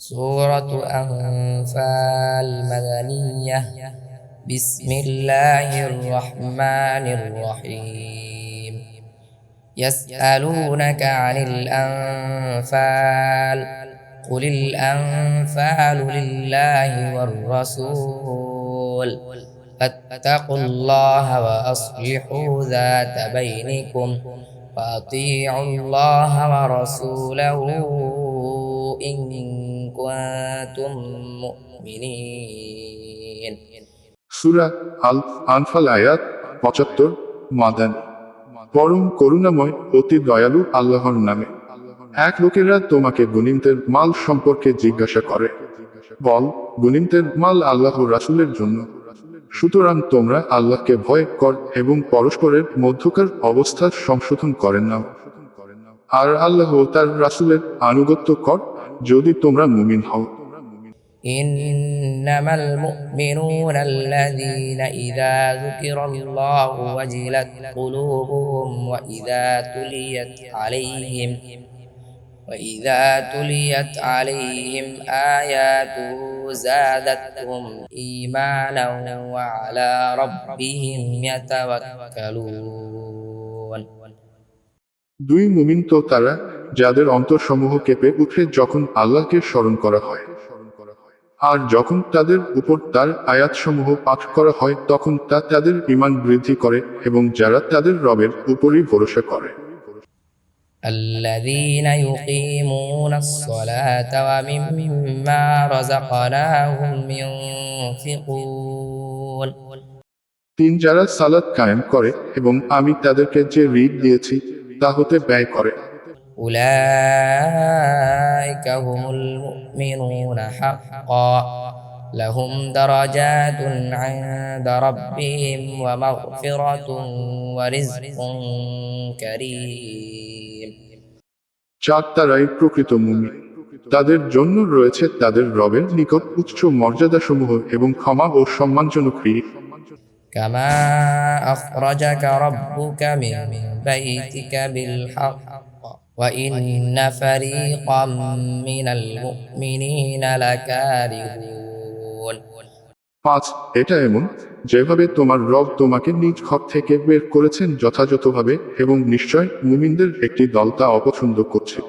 سورة أنفال مدنية. بسم الله الرحمن الرحيم. يسألونك عن الأنفال قل الأنفال لله والرسول فاتقوا الله وأصلحوا ذات بينكم وأطيعوا الله ورسوله إن كنتم مؤمنين. সূরা আল আনফাল আয়াত ৭৫ মাদানী। পরম করুণাময় অতি দয়ালু আল্লাহর নামে। এক লোকেরা তোমাকে গনিমতের মাল সম্পর্কে জিজ্ঞাসা করে। বল, গনিমতের মাল আল্লাহ রাসূলের জন্য। সুতরাং তোমরা আল্লাহকে ভয় কর এবং পরস্পরের মধ্যকার অবস্থা সংশোধন করে নাও। আর আল্লাহ ও তার রাসূলের আনুগত্য কর যদি তোমরা মুমিন হও। إنما المؤمنون الذين إذا ذكر الله وجلت قلوبهم وإذا تليت عليهم آياته زادتهم إيمانا وعلى ربهم يتوكلون. দুই মুমিন তো তারা, যাদের অন্তরসমূহ কেঁপে উঠে যখন আল্লাহকে স্মরণ করা হয়, আর যখন তাদের উপর তার আয়াতসমূহ পাঠ করা হয় তখন তা তাদের ঈমান বৃদ্ধি করে এবং যারা তাদের রবের উপরই ভরসা করে। الذين يقيمون الصلاة ومما رزقناهم ينفقون. তিন, যারা সালাত কায়েম করে এবং আমি তাদেরকে যে রিজিক দিয়েছি তা হতে ব্যয় করে। أولئك هم المؤمنون حقا لهم درجات عند ربهم ومغفرة ورزق كريم. চার, তারাই প্রকৃত মুমিন। তাদের জন্য রয়েছে তাদের রবের নিকট উচ্চ মর্যাদাসমূহ এবং ক্ষমা ও সম্মানজনক রিজিক। كما أخرجك ربك من بيتك بالحق وإن فريقا من المؤمنين لكارهون. 5, এটা এমন যেভাবে তোমার রব তোমাকে নিজ ঘর থেকে বের করেছেন যথাযথভাবে এবং নিশ্চয় মুমিনদের একটি দল তা অপছন্দ করছিল।